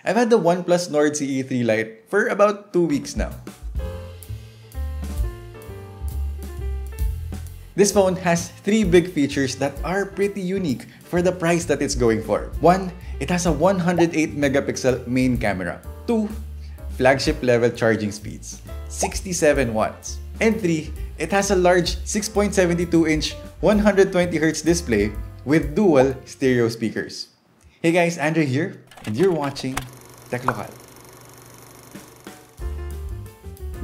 I've had the OnePlus Nord CE3 Lite for about 2 weeks now. This phone has 3 big features that are pretty unique for the price that it's going for. 1. It has a 108 megapixel main camera. 2. Flagship level charging speeds, 67 watts. And 3. It has a large 6.72-inch 120Hz display with dual stereo speakers. Hey guys, Andre here, and you're watching Tech Local.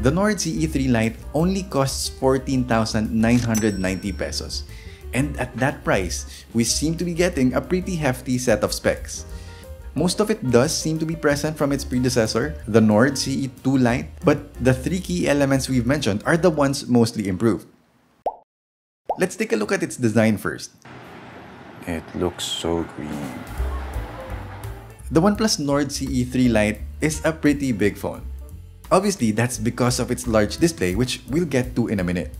The Nord CE3 Lite only costs 14,990 pesos. And at that price, we seem to be getting a pretty hefty set of specs. Most of it does seem to be present from its predecessor, the Nord CE2 Lite, but the 3 key elements we've mentioned are the ones mostly improved. Let's take a look at its design first. It looks so green. The OnePlus Nord CE3 Lite is a pretty big phone. Obviously, that's because of its large display, which we'll get to in a minute.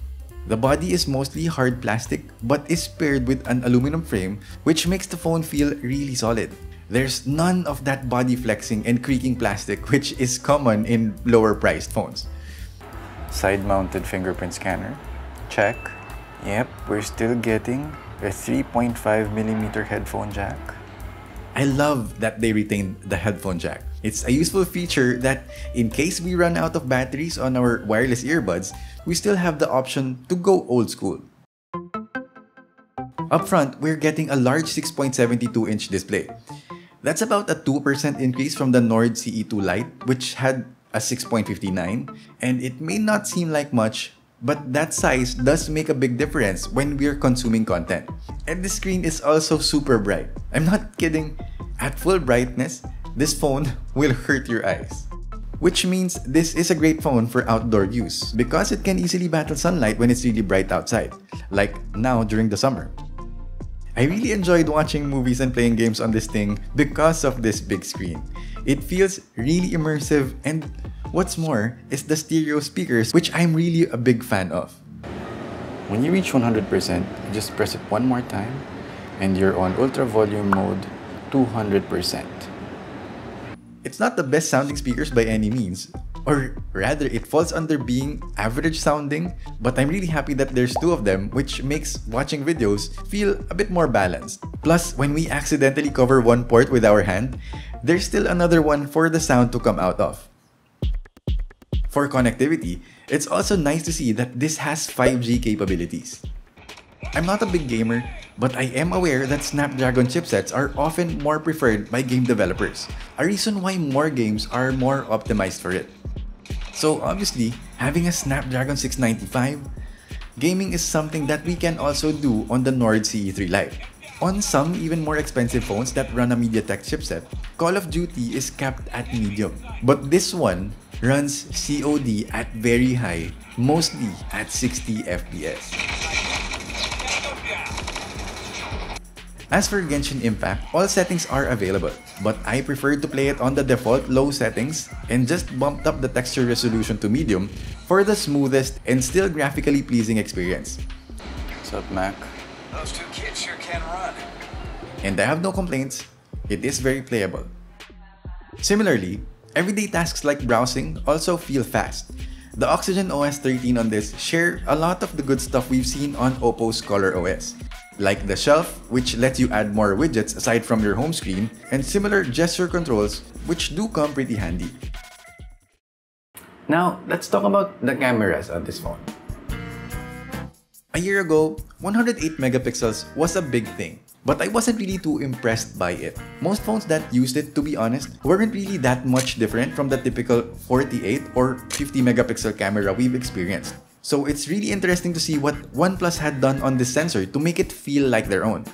The body is mostly hard plastic, but is paired with an aluminum frame, which makes the phone feel really solid. There's none of that body flexing and creaking plastic, which is common in lower-priced phones. Side-mounted fingerprint scanner. Check. Yep, we're still getting a 3.5mm headphone jack. I love that they retained the headphone jack. It's a useful feature that, in case we run out of batteries on our wireless earbuds, we still have the option to go old school. Up front, we're getting a large 6.72-inch display. That's about a 2% increase from the Nord CE2 Lite, which had a 6.59, and it may not seem like much, but that size does make a big difference when we're consuming content. And the screen is also super bright. I'm not kidding. At full brightness, this phone will hurt your eyes. Which means this is a great phone for outdoor use because it can easily battle sunlight when it's really bright outside, like now during the summer. I really enjoyed watching movies and playing games on this thing because of this big screen. It feels really immersive, and what's more is the stereo speakers, which I'm really a big fan of. When you reach 100%, just press it one more time and you're on ultra volume mode 200%. It's not the best sounding speakers by any means, or rather it falls under being average sounding, but I'm really happy that there's 2 of them, which makes watching videos feel a bit more balanced. Plus, when we accidentally cover one port with our hand, there's still another one for the sound to come out of. For connectivity, it's also nice to see that this has 5G capabilities. I'm not a big gamer, but I am aware that Snapdragon chipsets are often more preferred by game developers, a reason why more games are more optimized for it. So obviously, having a Snapdragon 695, gaming is something that we can also do on the Nord CE3 Lite. On some even more expensive phones that run a MediaTek chipset, Call of Duty is capped at medium, but this one runs COD at very high, mostly at 60 FPS. As for Genshin Impact, all settings are available, but I prefer to play it on the default low settings and just bumped up the texture resolution to medium for the smoothest and still graphically pleasing experience. What's up, Mac? Those 2 kids sure can run. And I have no complaints, it is very playable. Similarly, everyday tasks like browsing also feel fast. The Oxygen OS 13 on this share a lot of the good stuff we've seen on Oppo's Color OS. Like the shelf, which lets you add more widgets aside from your home screen, and similar gesture controls, which do come pretty handy. Now, let's talk about the cameras on this phone. A year ago, 108 megapixels was a big thing, but I wasn't really too impressed by it. Most phones that used it, to be honest, weren't really that much different from the typical 48 or 50 megapixel camera we've experienced. So it's really interesting to see what OnePlus had done on this sensor to make it feel like their own.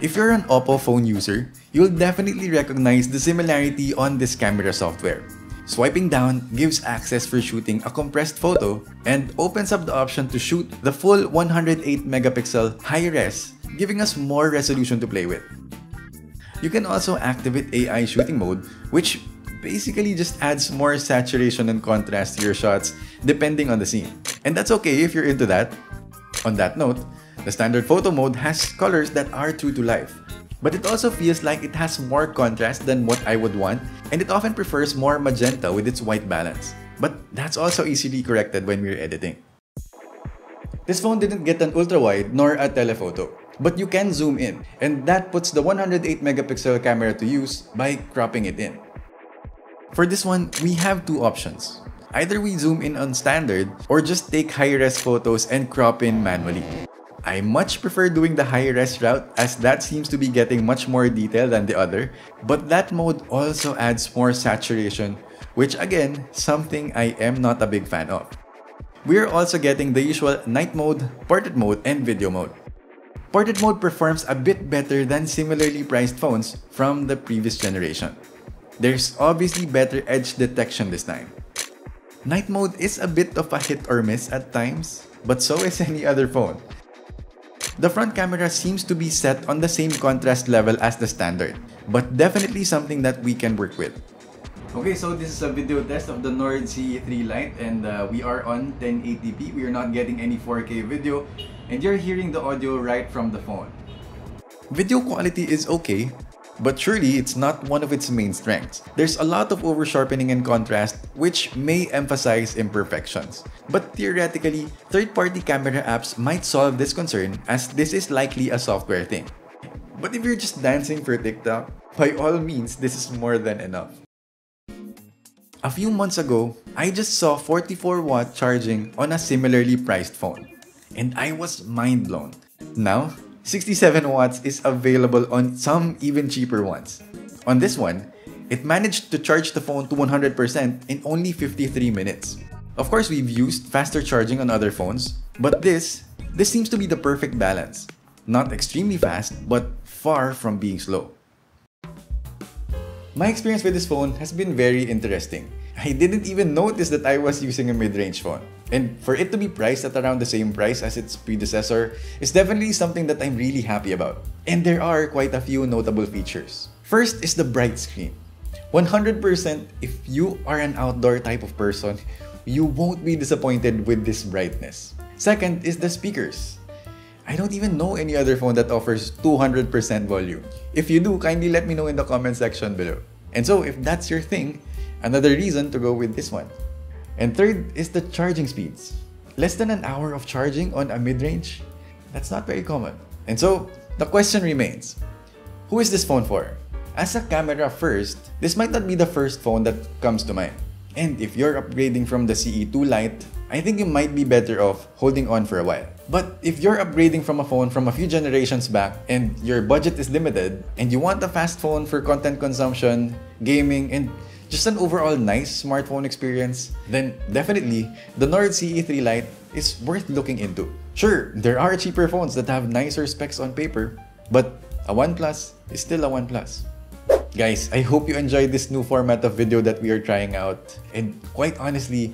If you're an Oppo phone user, you'll definitely recognize the similarity on this camera software. Swiping down gives access for shooting a compressed photo and opens up the option to shoot the full 108 megapixel high-res, giving us more resolution to play with. You can also activate AI shooting mode, which basically just adds more saturation and contrast to your shots depending on the scene. And that's okay if you're into that. On that note, the standard photo mode has colors that are true to life, but it also feels like it has more contrast than what I would want, and it often prefers more magenta with its white balance. But that's also easily corrected when we're editing. This phone didn't get an ultra-wide nor a telephoto, but you can zoom in, and that puts the 108 megapixel camera to use by cropping it in. For this one, we have two options. Either we zoom in on standard or just take high-res photos and crop in manually. I much prefer doing the high-res route as that seems to be getting much more detail than the other, but that mode also adds more saturation, which again, something I am not a big fan of. We are also getting the usual night mode, portrait mode, and video mode. Portrait mode performs a bit better than similarly priced phones from the previous generation. There's obviously better edge detection this time. Night mode is a bit of a hit or miss at times, but so is any other phone. The front camera seems to be set on the same contrast level as the standard, but definitely something that we can work with. Okay, so this is a video test of the Nord CE3 Lite, and we are on 1080p. We are not getting any 4K video, and you're hearing the audio right from the phone. Video quality is okay, but surely it's not one of its main strengths. There's a lot of over-sharpening and contrast, which may emphasize imperfections. But theoretically, third-party camera apps might solve this concern, as this is likely a software thing. But if you're just dancing for TikTok, by all means, this is more than enough. A few months ago, I just saw 44-watt charging on a similarly priced phone, and I was mind blown. Now, 67 watts is available on some even cheaper ones. On this one, it managed to charge the phone to 100% in only 53 minutes. Of course, we've used faster charging on other phones, but this seems to be the perfect balance. Not extremely fast, but far from being slow. My experience with this phone has been very interesting. I didn't even notice that I was using a mid-range phone. And for it to be priced at around the same price as its predecessor is definitely something that I'm really happy about. And there are quite a few notable features. First is the bright screen. 100% if you are an outdoor type of person, you won't be disappointed with this brightness. Second is the speakers. I don't even know any other phone that offers 200% volume. If you do, kindly let me know in the comment section below. And so if that's your thing, another reason to go with this one. And third is the charging speeds. Less than an hour of charging on a mid-range? That's not very common. And so the question remains, who is this phone for? As a camera first, this might not be the first phone that comes to mind. And if you're upgrading from the CE2 Lite, I think you might be better off holding on for a while. But if you're upgrading from a phone from a few generations back and your budget is limited and you want a fast phone for content consumption, gaming, and just an overall nice smartphone experience, then definitely the Nord CE3 Lite is worth looking into. Sure, there are cheaper phones that have nicer specs on paper, but a OnePlus is still a OnePlus. Guys, I hope you enjoyed this new format of video that we are trying out. And quite honestly,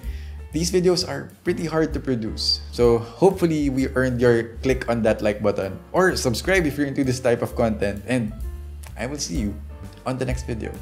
these videos are pretty hard to produce. So hopefully we earned your click on that like button or subscribe if you're into this type of content, and I will see you on the next video.